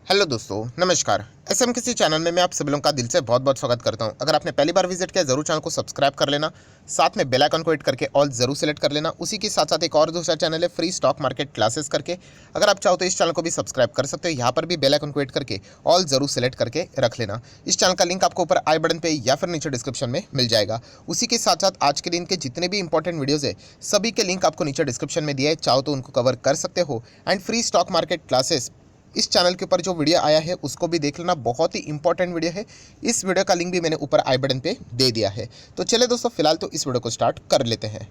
Hello दोस्तों, नमस्कार। SM किसी चैनल में मैं आप सभी लोगों का दिल से बहुत बहुत स्वागत करता हूं। अगर आपने पहली बार विजिट किया जरूर चैनल को सब्सक्राइब कर लेना, साथ में बेल आइकन को हिट करके ऑल जरूर सेलेक्ट कर लेना। उसी के साथ साथ एक और दूसरा चैनल है फ्री स्टॉक मार्केट क्लासेस करके, अगर आप चाहो तो इस चैनल को भी सब्सक्राइब कर सकते हो। यहाँ पर भी बेल आइकन को हिट करके ऑल जरूर सेलेक्ट करके रख लेना। इस चैनल का लिंक आपको ऊपर आई बटन पे या फिर नीचे डिस्क्रिप्शन में मिल जाएगा। उसी के साथ साथ आज के दिन के जितने भी इंपॉर्टेंट वीडियोज़ है सभी के लिंक आपको नीचे डिस्क्रिप्शन में दिया है, चाहो तो उनको कवर कर सकते हो। And free stock market classes इस चैनल के ऊपर जो वीडियो आया है उसको भी देख लेना, बहुत ही इंपॉर्टेंट वीडियो है। इस वीडियो का लिंक भी मैंने ऊपर आई बटन पे दे दिया है। तो चले दोस्तों, फिलहाल तो इस वीडियो को स्टार्ट कर लेते हैं।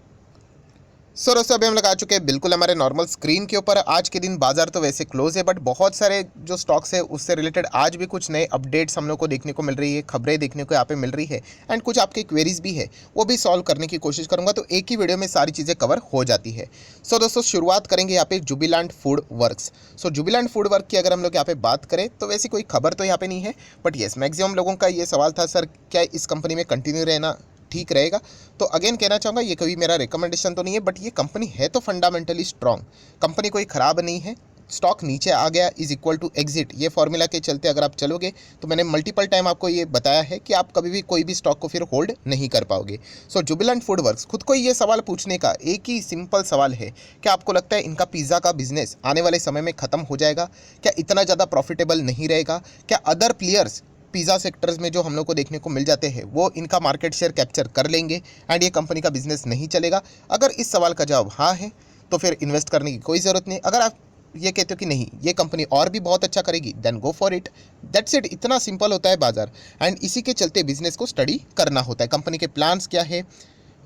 सो दोस्तों, अभी हम लगा चुके हैं बिल्कुल हमारे नॉर्मल स्क्रीन के ऊपर। आज के दिन बाजार तो वैसे क्लोज है, बट बहुत सारे जो स्टॉक्स है उससे रिलेटेड आज भी कुछ नए अपडेट्स हम लोग को देखने को मिल रही है, खबरें देखने को यहाँ पे मिल रही है। एंड कुछ आपकी क्वेरीज भी है, वो भी सॉल्व करने की कोशिश करूंगा, तो एक ही वीडियो में सारी चीज़ें कवर हो जाती है। सो दोस्तों, शुरुआत करेंगे यहाँ पे जुबिलेंट फूड वर्क्स। सो जुबिलेंट फूड वर्क की अगर हम लोग यहाँ पे बात करें तो वैसी कोई खबर तो यहाँ पे नहीं है, बट येस मैक्सिमम लोगों का ये सवाल था, सर क्या इस कंपनी में कंटिन्यू रहना ठीक रहेगा। तो अगेन कहना चाहूँगा, ये कभी मेरा रिकमेंडेशन तो नहीं है, बट ये कंपनी है तो फंडामेंटली स्ट्रांग कंपनी, कोई ख़राब नहीं है। स्टॉक नीचे आ गया इज इक्वल टू एग्जिट, ये फॉर्मूला के चलते अगर आप चलोगे तो मैंने मल्टीपल टाइम आपको ये बताया है कि आप कभी भी कोई भी स्टॉक को फिर होल्ड नहीं कर पाओगे। सो जुबिलेंट फूड वर्क्स, खुद को ये सवाल पूछने का एक ही सिंपल सवाल है, क्या आपको लगता है इनका पिज़्ज़ा का बिजनेस आने वाले समय में ख़त्म हो जाएगा? क्या इतना ज़्यादा प्रॉफिटेबल नहीं रहेगा? क्या अदर प्लेयर्स पिज़्ज़ा सेक्टर्स में जो हम लोग को देखने को मिल जाते हैं वो इनका मार्केट शेयर कैप्चर कर लेंगे एंड ये कंपनी का बिजनेस नहीं चलेगा? अगर इस सवाल का जवाब हाँ है तो फिर इन्वेस्ट करने की कोई ज़रूरत नहीं। अगर आप ये कहते हो कि नहीं ये कंपनी और भी बहुत अच्छा करेगी, then go for it. That's it, इतना सिंपल होता है बाजार। एंड इसी के चलते बिजनेस को स्टडी करना होता है, कंपनी के प्लान्स क्या है,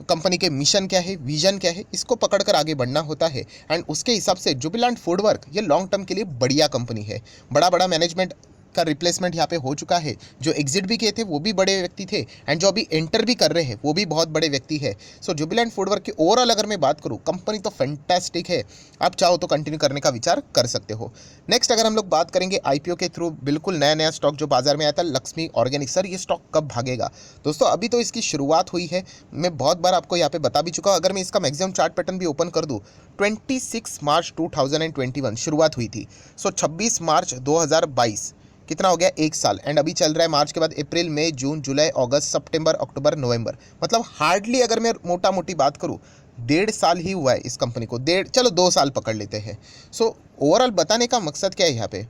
कंपनी के मिशन क्या है, विजन क्या है, इसको पकड़कर आगे बढ़ना होता है। एंड उसके हिसाब से जुबिलेंट फूड वर्क ये लॉन्ग टर्म के लिए बढ़िया कंपनी है। बड़ा बड़ा मैनेजमेंट का रिप्लेसमेंट यहाँ पे हो चुका है, जो एग्जिट भी किए थे वो भी बड़े व्यक्ति थे एंड जो अभी एंटर भी कर रहे हैं वो भी बहुत बड़े व्यक्ति है। सो जुबिलेंट फूड वर्क की ओवरऑल अगर मैं बात करूँ, कंपनी तो फैंटास्टिक है, आप चाहो तो कंटिन्यू करने का विचार कर सकते हो। नेक्स्ट अगर हम लोग बात करेंगे आईपीओ के थ्रू बिल्कुल नया नया स्टॉक जो बाजार में आया था, लक्ष्मी ऑर्गेनिक। सर ये स्टॉक कब भागेगा? दोस्तों अभी तो इसकी शुरुआत हुई है, मैं बहुत बार आपको यहाँ पे बता भी चुका हूँ। अगर मैं इसका मैक्सिमम चार्ट पैटर्न भी ओपन कर दूँ, 26 मार्च 2021 शुरुआत हुई थी। सो 26 मार्च 2022, कितना हो गया? एक साल। एंड अभी चल रहा है मार्च के बाद अप्रैल मई जून जुलाई अगस्त सितंबर अक्टूबर नवंबर, मतलब हार्डली अगर मैं मोटा मोटी बात करूँ 1.5 साल ही हुआ है इस कंपनी को, डेढ़ चलो 2 साल पकड़ लेते हैं। सो ओवरऑल बताने का मकसद क्या है यहाँ पे,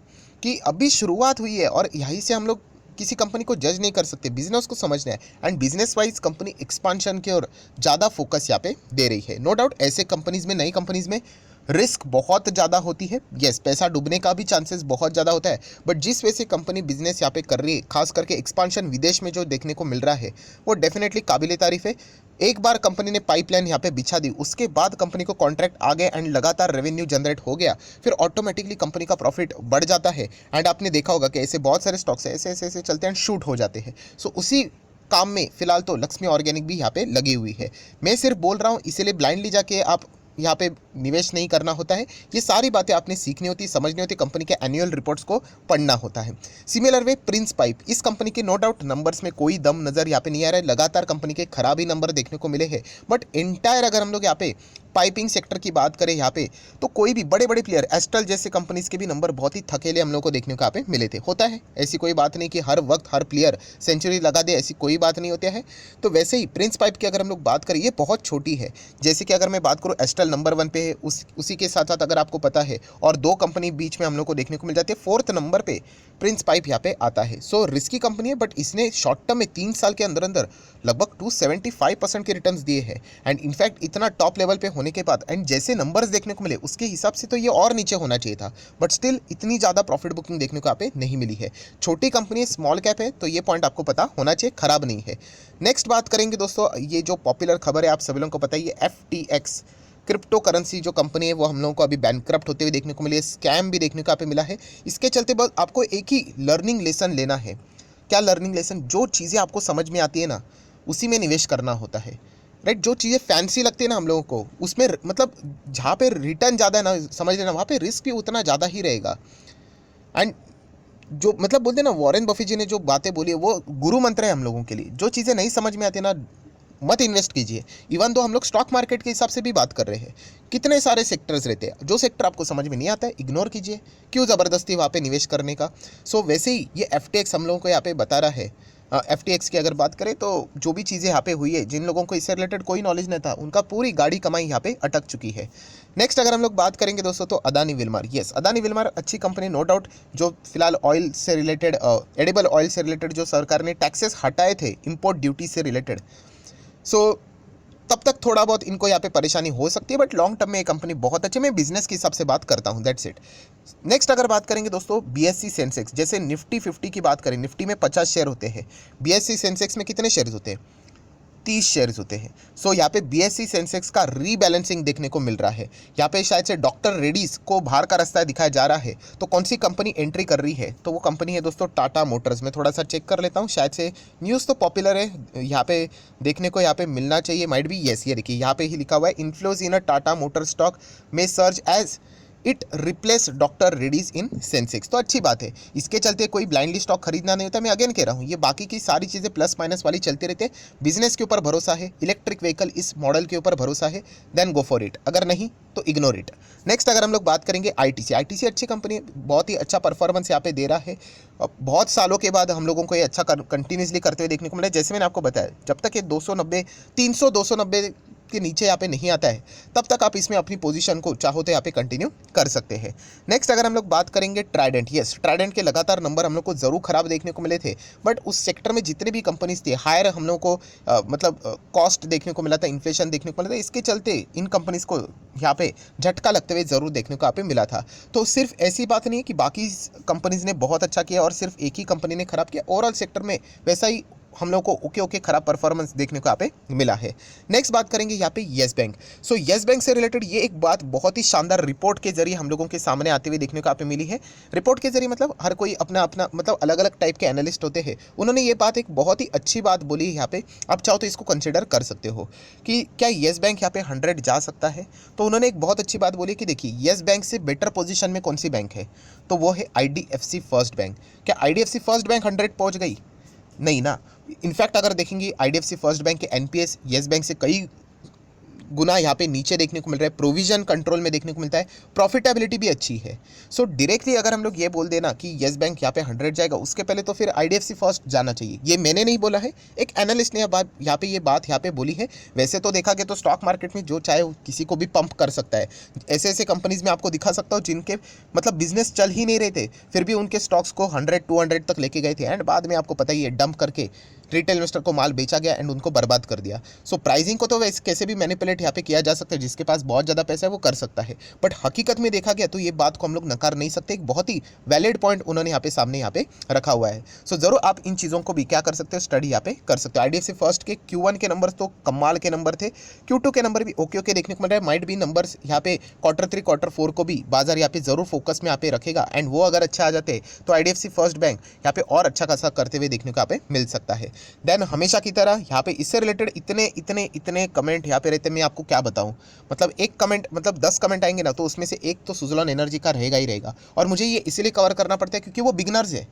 कि अभी शुरुआत हुई है और यहीं से हम लोग किसी कंपनी को जज नहीं कर सकते, बिजनेस को समझना है। And business wise company expansion की ओर ज़्यादा फोकस यहाँ पे दे रही है। नो डाउट ऐसे कंपनीज में, नई कंपनीज में रिस्क बहुत ज़्यादा होती है, यस पैसा डूबने का भी चांसेस बहुत ज़्यादा होता है, बट जिस वजह से कंपनी बिजनेस यहाँ पे कर रही है, खास करके एक्सपांशन विदेश में जो देखने को मिल रहा है वो डेफिनेटली काबिले तारीफ है। एक बार कंपनी ने पाइपलाइन यहाँ पे बिछा दी, उसके बाद कंपनी को कॉन्ट्रैक्ट आ गए एंड लगातार रेवेन्यू जनरेट हो गया, फिर ऑटोमेटिकली कंपनी का प्रॉफिट बढ़ जाता है। एंड आपने देखा होगा कि ऐसे बहुत सारे स्टॉक्स ऐसे ऐसे ऐसे चलते हैं, शूट हो जाते हैं। सो उसी काम में फिलहाल तो लक्ष्मी ऑर्गेनिक भी यहाँ पे लगी हुई है। मैं सिर्फ बोल रहा हूँ, इसीलिए ब्लाइंडली जाके आप यहाँ पे निवेश नहीं करना होता है। ये सारी बातें आपने सीखनी होती, समझनी होती, कंपनी के एनुअल रिपोर्ट्स को पढ़ना होता है। सिमिलर वे प्रिंस पाइप, इस कंपनी के नो डाउट नंबर्स में कोई दम नज़र यहाँ पे नहीं आ रहा है, लगातार कंपनी के खराब ही नंबर देखने को मिले हैं। बट एंटायर अगर हम लोग यहाँ पे पाइपिंग सेक्टर की बात करें यहाँ पे, तो कोई भी बड़े बड़े प्लेयर एस्ट्रल जैसे कंपनीज के भी नंबर बहुत ही थकेले हम लोग को देखने को यहाँ पे मिले थे। होता है, ऐसी कोई बात नहीं कि हर वक्त हर प्लेयर सेंचुरी लगा दे, ऐसी कोई बात नहीं होती है। तो वैसे ही प्रिंस पाइप की अगर हम लोग बात करें, ये बहुत छोटी है। जैसे कि अगर मैं बात करूँ एस्ट्रल नंबर 1 पे है, उसी के साथ साथ अगर आपको पता है और दो कंपनी बीच में हम लोग को देखने को मिल जाती है, 4th नंबर पे प्रिंस पाइप यहाँ पे आता है। सो रिस्की कंपनी है, बट इसने शॉर्ट टर्म में 3 साल के अंदर अंदर लगभग 275% के रिटर्न्स दिए हैं। एंड इनफैक्ट इतना टॉप लेवल पे होने के बाद एंड जैसे नंबर्स देखने को मिले उसके हिसाब से तो ये और नीचे होना चाहिए था, बट स्टिल इतनी ज़्यादा प्रॉफिट बुकिंग देखने को यहाँ पे नहीं मिली है। छोटी कंपनी, स्मॉल कैप है, तो ये पॉइंट आपको पता होना चाहिए, खराब नहीं है। नेक्स्ट बात करेंगे दोस्तों, ये जो पॉपुलर खबर है आप सभी लोगों को पता है, ये FTX क्रिप्टो करेंसी जो कंपनी है वो हम लोगों को अभी बैंकक्रप्ट होते हुए देखने को मिली है, स्कैम भी देखने को यहाँ पे मिला है। इसके चलते बस आपको एक ही लर्निंग लेसन लेना है। क्या लर्निंग लेसन? जो चीज़ें आपको समझ में आती है ना उसी में निवेश करना होता है, राइट। जो चीज़ें फैंसी लगती है ना हम लोगों को, उसमें मतलब जहाँ पे रिटर्न ज़्यादा है ना, समझ लेना वहाँ पे रिस्क भी उतना ज़्यादा ही रहेगा। एंड जो मतलब बोलते हैं ना, वॉरेन बफे जी ने जो बातें बोली है वो गुरु मंत्र है हम लोगों के लिए। जो चीज़ें नहीं समझ में आती ना, मत इन्वेस्ट कीजिए। इवन तो हम लोग स्टॉक मार्केट के हिसाब से भी बात कर रहे हैं, कितने सारे सेक्टर्स रहते हैं, जो सेक्टर आपको समझ में नहीं आता है इग्नोर कीजिए, क्यों ज़बरदस्ती वहाँ पे निवेश करने का। सो वैसे ही ये FTX हम लोगों को यहाँ पे बता रहा है। FTX की अगर बात करें तो जो भी चीज़ें यहाँ पे हुई है, जिन लोगों को इससे रिलेटेड कोई नॉलेज नहीं था, उनका पूरी गाड़ी कमाई यहाँ पे अटक चुकी है। नेक्स्ट अगर हम लोग बात करेंगे दोस्तों, तो Adani Wilmer. Yes, Adani Wilmer अच्छी कंपनी नो डाउट, जो फिलहाल ऑयल से रिलेटेड, एडिबल ऑयल से रिलेटेड जो सरकार ने टैक्सेस हटाए थे इंपोर्ट ड्यूटी से रिलेटेड, सो तब तक थोड़ा बहुत इनको यहाँ पे परेशानी हो सकती है, बट लॉन्ग टर्म में ये कंपनी बहुत अच्छी, मैं बिजनेस के हिसाब से बात करता हूँ, दैट्स इट। नेक्स्ट अगर बात करेंगे दोस्तों BSE सेंसेक्स, जैसे निफ्टी 50 की बात करें, निफ्टी में 50 शेयर होते हैं, BSE सेंसेक्स में कितने शेयर्स होते हैं, 30 शेयर्स होते हैं। सो यहाँ पे BSE सेंसेक्स का रीबैलेंसिंग देखने को मिल रहा है। यहाँ पे शायद से डॉक्टर रेड्डीज को बाहर का रास्ता दिखाया जा रहा है, तो कौन सी कंपनी एंट्री कर रही है, तो वो कंपनी है दोस्तों टाटा मोटर्स। मैं थोड़ा सा चेक कर लेता हूँ, शायद से न्यूज़ तो पॉपुलर है, यहाँ पे देखने को यहाँ पे मिलना चाहिए, माइट बी। येस, ये देखिए यहाँ पे ही लिखा हुआ है, inflows in a Tata motor stock में surge as it replace doctor Reddy's in Sensex. तो अच्छी बात है, इसके चलते कोई ब्लाइंडली स्टॉक खरीदना नहीं होता। मैं अगेन कह रहा हूँ, ये बाकी की सारी चीज़ें प्लस माइनस वाली चलते रहते हैं। बिजनेस के ऊपर भरोसा है, इलेक्ट्रिक व्हीकल इस मॉडल के ऊपर भरोसा है, देन गो फॉर इट, अगर नहीं तो इग्नोर इट। नेक्स्ट अगर हम लोग बात करेंगे ITC अच्छी कंपनी, बहुत ही अच्छा परफॉर्मेंस यहाँ पे दे रहा है। बहुत सालों के बाद हम लोगों को ये अच्छा कंटिन्यूसली करते हुए देखने को मिला है। जैसे मैंने आपको बताया, जब तक ये 290 300 290 के नीचे यहाँ पे नहीं आता है, तब तक आप इसमें अपनी पोजीशन को चाहो तो यहाँ पे कंटिन्यू कर सकते हैं। नेक्स्ट अगर हम लोग बात करेंगे ट्राइडेंट, यस, ट्राइडेंट के लगातार नंबर हम लोग को ज़रूर खराब देखने को मिले थे, बट उस सेक्टर में जितने भी कंपनीज थी, हायर हम लोग को मतलब कॉस्ट देखने को मिला था, इन्फ्लेशन देखने को मिला था, इसके चलते इन कंपनीज को यहाँ पे झटका लगते हुए ज़रूर देखने को यहाँ पे मिला था। तो सिर्फ ऐसी बात नहीं है कि बाकी कंपनीज ने बहुत अच्छा किया और सिर्फ एक ही कंपनी ने खराब किया, ओवरऑल सेक्टर में वैसा ही हम लोग को ओके खराब परफॉर्मेंस देखने को यहाँ पे मिला है। नेक्स्ट बात करेंगे यहाँ पे yes bank. So yes bank से रिलेटेड ये एक बात बहुत ही शानदार रिपोर्ट के जरिए हम लोगों के सामने आते हुए देखने को यहाँ पे मिली है। रिपोर्ट के जरिए मतलब हर कोई अपना अपना मतलब अलग अलग टाइप के एनालिस्ट होते हैं, उन्होंने ये बात एक बहुत ही अच्छी बात बोली है यहाँ पे, आप चाहो तो इसको कंसिडर कर सकते हो कि क्या येस बैंक यहाँ पे 100 जा सकता है। तो उन्होंने एक बहुत अच्छी बात बोली कि देखिए येस बैंक से बेटर पोजीशन में कौन सी बैंक है, तो वो है IDFC फर्स्ट बैंक। क्या IDFC फर्स्ट बैंक 100 पहुँच गई? नहीं ना। इनफैक्ट अगर देखेंगे IDFC फर्स्ट बैंक के NPS येस बैंक से कई गुना यहाँ पे नीचे देखने को मिल रहा है, प्रोविजन कंट्रोल में देखने को मिलता है, प्रॉफिटेबिलिटी भी अच्छी है। सो डायरेक्टली अगर हम लोग ये बोल देना कि येस बैंक यहाँ पे 100 जाएगा, उसके पहले तो फिर IDFC फर्स्ट जाना चाहिए। ये मैंने नहीं बोला है, एक एनालिस्ट ने यहाँ पे ये बात यहाँ पे बोली है। वैसे तो देखा गया तो स्टॉक मार्केट में जो चाहे किसी को भी पंप कर सकता है। ऐसे ऐसे कंपनीज में आपको दिखा सकता हूँ जिनके मतलब बिजनेस चल ही नहीं रहे थे, फिर भी उनके स्टॉक्स को 100-200 तक लेके गए थे, एंड बाद में आपको पता ही है डंप करके रिटेल इन्वेस्टर को माल बेचा गया एंड उनको बर्बाद कर दिया। सो प्राइसिंग को तो वैसे कैसे भी मैनिपुलेट यहाँ पे किया जा सकता है, जिसके पास बहुत ज़्यादा पैसा है वो कर सकता है, बट हकीकत में देखा गया तो ये बात को हम लोग नकार नहीं सकते। एक बहुत ही वैलिड पॉइंट उन्होंने यहाँ पे सामने यहाँ पे रखा हुआ है। सो जरूर आप इन चीज़ों को भी क्या कर सकते हो, स्टडी यहाँ पे कर सकते हो। IDFC फर्स्ट के Q1 के नंबर तो कमाल के नंबर थे, Q2 के नंबर भी ओके देखने को मिल रहा है, माइट भी नंबर्स यहाँ पे Q3 Q4 को भी बाजार यहाँ पे जरूर फोकस में यहाँ पे रखेगा, एंड वो अगर अच्छा आ जाते हैं तो IDFC फर्स्ट बैंक यहाँ पे और अच्छा खासा करते हुए देखने को यहाँ पे मिल सकता है। देन हमेशा की तरह यहाँ पे इससे रिलेटेड इतने कमेंट यहाँ पे रहते हैं, मैं आपको क्या बताऊँ। मतलब एक कमेंट मतलब 10 कमेंट आएंगे ना, तो उसमें से एक तो सुज़लॉन एनर्जी का रहेगा ही रहेगा, और मुझे ये इसीलिए कवर करना पड़ता है क्योंकि वो बिगनर्स है।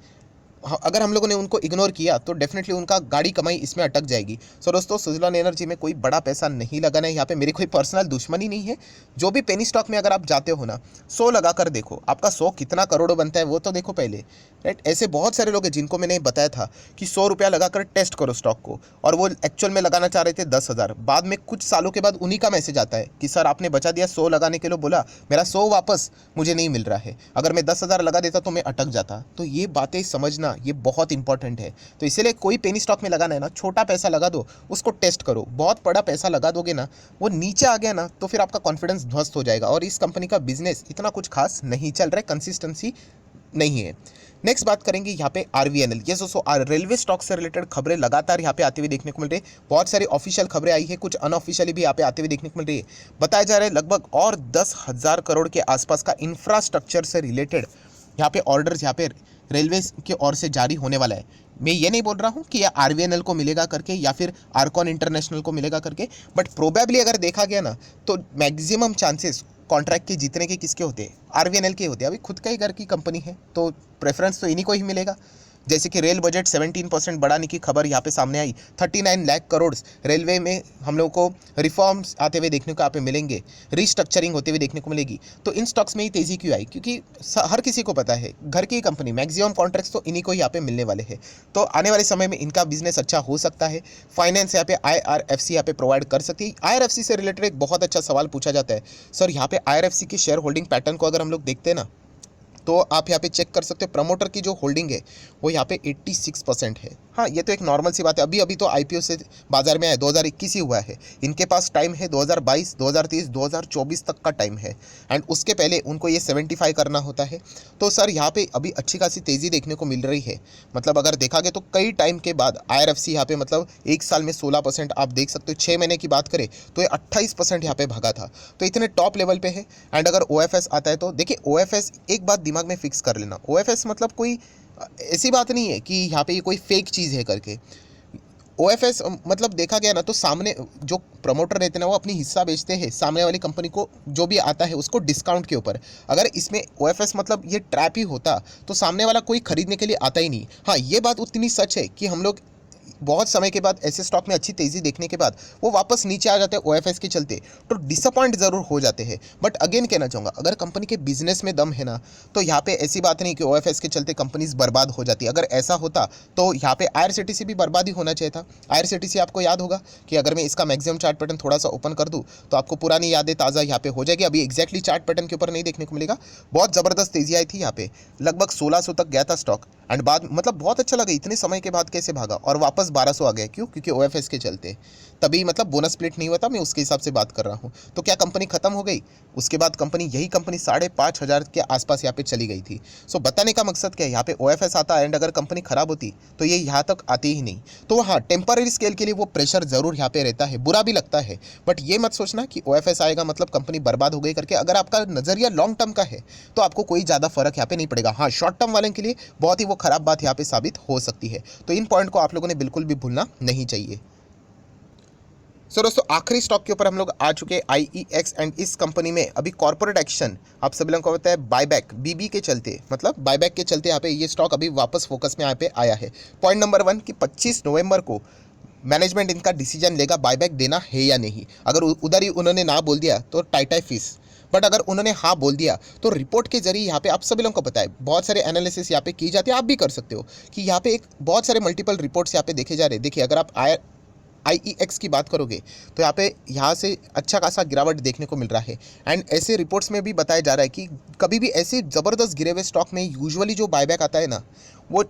अगर हम लोगों ने उनको इग्नोर किया तो डेफिनेटली उनका गाड़ी कमाई इसमें अटक जाएगी। सो दोस्तों, सुज़लॉन एनर्जी में कोई बड़ा पैसा नहीं लगाना है, यहाँ पे मेरी कोई पर्सनल दुश्मनी नहीं है। जो भी पेनी स्टॉक में अगर आप जाते हो ना, 100 लगा कर देखो, आपका 100 कितना करोड़ बनता है वो तो देखो पहले, राइट। ऐसे बहुत सारे लोग हैं जिनको मैंने बताया था कि 100 रुपया लगाकर टेस्ट करो स्टॉक को, और वो एक्चुअल में लगाना चाह रहे थे 10,000। बाद में कुछ सालों के बाद उन्हीं का मैसेज आता है कि सर आपने बचा दिया, 100 लगाने के लिए बोला, मेरा 100 वापस मुझे नहीं मिल रहा है, अगर मैं 10,000 लगा देता तो मैं अटक जाता। तो ये बातें समझना ये बहुत इंपॉर्टेंट है। तो इसीलिए कोई पेनी स्टॉक में लगाना है ना, छोटा पैसा लगा दो, उसको टेस्ट करो। बहुत बड़ा पैसा लगा दोगे ना, वो नीचे आ गया ना, तो फिर आपका कॉन्फिडेंस ध्वस्त हो जाएगा, और इस कंपनी का बिजनेस इतना कुछ खास नहीं चल रहा है, कंसिस्टेंसी नहीं है। नेक्स्ट बात करेंगे यहाँ पे RVNL। ये दोस्तों रेलवे स्टॉक से रिलेटेड खबरें लगातार यहाँ पे आती हुई देखने को मिल रही है। बहुत सारी ऑफिशियल खबरें आई है, कुछ अनऑफिशियली भी यहाँ पे आते हुए देखने को मिल रही है। बताया जा रहा है लगभग और 10,000 करोड़ के आसपास का इंफ्रास्ट्रक्चर से रिलेटेड यहाँ पे ऑर्डर्स यहाँ पे रेलवे की ओर से जारी होने वाला है। मैं ये नहीं बोल रहा हूँ कि ये RVNL को मिलेगा करके या फिर आर्कॉन इंटरनेशनल को मिलेगा करके, बट प्रोबेबली अगर देखा गया ना तो मैक्सिमम चांसेस कॉन्ट्रैक्ट के जीतने के किसके होते हैं, RVNL के होते हैं। अभी खुद का ही घर की कंपनी है तो प्रेफरेंस तो इन्हीं को ही मिलेगा। जैसे कि रेल बजट 17% बढ़ाने की खबर यहाँ पे सामने आई। 39 लाख करोड़ रेलवे में हम लोग को रिफॉर्म्स आते हुए देखने को यहाँ पे मिलेंगे, रीस्ट्रक्चरिंग होते हुए देखने को मिलेगी। तो इन स्टॉक्स में ही तेज़ी क्यों आई? क्योंकि हर किसी को पता है घर की कंपनी, मैक्सिमम कॉन्ट्रैक्ट्स तो इन्हीं को यहाँ पे मिलने वाले हैं। तो आने वाले समय में इनका बिजनेस अच्छा हो सकता है। फाइनेंस यहाँ पे IRFC यहाँ पे प्रोवाइड कर सकती है। IRFC से रिलेटेड एक बहुत अच्छा सवाल पूछा जाता है, सर यहाँ पे IRFC की शेयर होल्डिंग पैटर्न को अगर हम लोग देखते हैं ना, तो आप यहाँ पे चेक कर सकते हो प्रमोटर की जो होल्डिंग है वो यहाँ पे 86% है। हाँ, ये तो एक नॉर्मल सी बात है। अभी तो IPO से बाजार में आया 2021 ही हुआ है। इनके पास टाइम है 2022, 2023, 2024 तक का टाइम है, एंड उसके पहले उनको ये 75 करना होता है। तो सर यहाँ पे अभी अच्छी खासी तेज़ी देखने को मिल रही है। मतलब अगर देखा गया तो कई टाइम के बाद IRFC यहाँ पे मतलब एक साल में 16% आप देख सकते हो। 6 महीने की बात करें तो ये 28% यहाँ पे भागा था। तो इतने टॉप लेवल पे है। एंड अगर OFS आता है तो देखिए, OFS एक बात दिमाग में फिक्स कर लेना, OFS मतलब कोई ऐसी बात नहीं है कि यहाँ पे ये कोई फेक चीज़ है करके। OFS मतलब देखा गया ना तो सामने जो प्रमोटर रहते हैं ना वो अपनी हिस्सा बेचते हैं सामने वाली कंपनी को, जो भी आता है उसको डिस्काउंट के ऊपर। अगर इसमें OFS मतलब ये ट्रैप ही होता तो सामने वाला कोई खरीदने के लिए आता ही नहीं। हाँ, ये बात उतनी सच है कि हम लोग बहुत समय के बाद ऐसे स्टॉक में अच्छी तेज़ी देखने के बाद वो वापस नीचे आ जाते हैं OFS के चलते, तो डिसअपॉइंट ज़रूर हो जाते हैं। बट अगेन कहना चाहूँगा, अगर कंपनी के बिजनेस में दम है ना, तो यहाँ पे ऐसी बात नहीं कि OFS के चलते कंपनीज बर्बाद हो जाती है। अगर ऐसा होता तो यहाँ पे IRCTC भी बर्बाद ही होना चाहिए था। IRCTC आपको याद होगा कि अगर मैं इसका मैक्सिमम चार्ट पैटर्न थोड़ा सा ओपन कर दूँ तो आपको पुरानी यादें ताज़ा यहाँ पे हो जाएगी। अभी एक्जैक्टली चार्ट पैटर्न के ऊपर नहीं देखने को मिलेगा। बहुत ज़बरदस्त तेज़ी आई थी यहाँ पे, लगभग 1600 तक गया था स्टॉक, एंड बाद मतलब बहुत अच्छा लगा इतने समय के बाद कैसे भागा और वापस 1200 आ गया। क्यों? क्योंकि OFS के चलते। तभी मतलब बोनस स्प्लिट नहीं हुआ था, मैं उसके हिसाब से बात कर रहा हूँ। तो क्या कंपनी खत्म हो गई? उसके बाद यही कंपनी 5,500 के आसपास यहाँ पे चली गई थी। सो बताने का मकसद क्या है, यहाँ पे OFS आता है एंड अगर कंपनी खराब होती तो ये यहाँ तक आती ही नहीं। तो हाँ, टेम्पररी स्केल के लिए वो प्रेशर जरूर यहाँ पे रहता है, बुरा भी लगता है। बट ये मत सोचना कि OFS आएगा मतलब कंपनी बर्बाद हो गई करके। अगर आपका नजरिया लॉन्ग टर्म का है तो आपको कोई ज़्यादा फर्क यहाँ पे नहीं पड़ेगा। हाँ, शॉर्ट टर्म वाले के लिए बहुत ही वो खराब बात यहाँ पे साबित हो सकती है। तो इन पॉइंट को आप लोगों ने बिल्कुल भी भूलना नहीं चाहिए। सो दोस्तों, आखिरी स्टॉक के ऊपर हम लोग आ चुके हैं IEX, एंड इस कंपनी में अभी कॉर्पोरेट एक्शन आप सभी लोगों को पता है बायबैक BB के चलते, मतलब बायबैक के चलते यहाँ पे ये स्टॉक अभी वापस फोकस में यहाँ पे आया है। पॉइंट नंबर 1 कि 25 नवंबर को मैनेजमेंट इनका डिसीजन लेगा बायबैक देना है या नहीं। अगर उधर ही उन्होंने ना बोल दिया तो टाइटाई फीस, बट अगर उन्होंने हाँ बोल दिया तो रिपोर्ट के जरिए यहाँ पे आप सभी लोगों को पता है बहुत सारे एनालिसिस यहाँ पे की जाती है, आप भी कर सकते हो कि यहाँ पे एक बहुत सारे मल्टीपल रिपोर्ट्स यहाँ पे देखे जा रहे हैं। देखिए, अगर आप IEX की बात करोगे तो यहाँ से अच्छा खासा गिरावट देखने को मिल रहा है। एंड ऐसे रिपोर्ट्स में भी बताया जा रहा है कि कभी भी ऐसे ज़बरदस्त गिरे हुए स्टॉक में यूजुअली जो बायबैक आता है ना, वो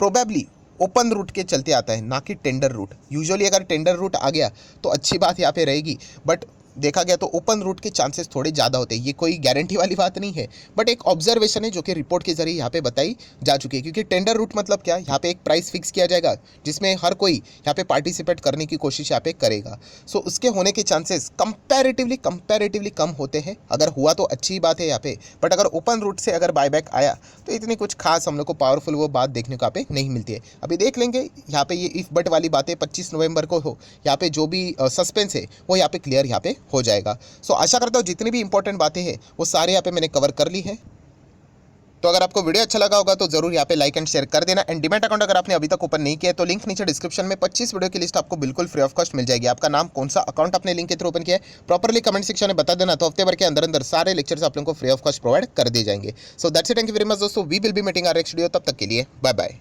प्रोबेबली ओपन रूट के चलते आता है, ना कि टेंडर रूट। यूजुअली अगर टेंडर रूट आ गया तो अच्छी बात यहाँ पे रहेगी, बट देखा गया तो ओपन रूट के चांसेस थोड़े ज़्यादा होते हैं। ये कोई गारंटी वाली बात नहीं है, बट एक ऑब्जर्वेशन है जो कि रिपोर्ट के जरिए यहाँ पे बताई जा चुकी है। क्योंकि टेंडर रूट मतलब क्या, यहाँ पे एक प्राइस फिक्स किया जाएगा जिसमें हर कोई यहाँ पे पार्टिसिपेट करने की कोशिश यहाँ पे करेगा। सो उसके होने के चांसेस कंपैरेटिवली कम होते हैं। अगर हुआ तो अच्छी बात है यहाँ पे, बट अगर ओपन रूट से अगर बायबैक आया तो इतनी कुछ खास हम लोग को पावरफुल वो बात देखने को यहाँ पे नहीं मिलती है। अभी देख लेंगे यहाँ पे ये इफ बट वाली बातें 25 नवंबर को हो, यहाँ पे जो भी सस्पेंस है वो यहाँ पे क्लियर यहाँ पे हो जाएगा। सो आशा करता हूँ जितनी भी इंपॉर्टेंट बातें हैं वो सारे यहाँ पे मैंने कवर कर ली है। तो अगर आपको वीडियो अच्छा लगा होगा तो जरूर यहाँ पे लाइक एंड शेयर कर देना। एंड डीमैट अकाउंट अगर आपने अभी तक ओपन नहीं किया है तो लिंक नीचे डिस्क्रिप्शन में 25 वीडियो की लिस्ट आपको बिल्कुल फ्री ऑफ कॉस्ट मिल जाएगी। आपका नाम, कौन सा अकाउंट आपने लिंक के थ्रू ओपन किया है, प्रॉपर्ली कमेंट सेक्शन में बता देना, तो हफ्ते भर के अंदर अंदर सारे लेक्चर्स आप लोगों को फ्री ऑफ कॉस्ट प्रोवाइड कर दिए जाएंगे। So that's it, thank you very much दोस्तों, we will be meeting our next video. तब तक के लिए बाय बाय।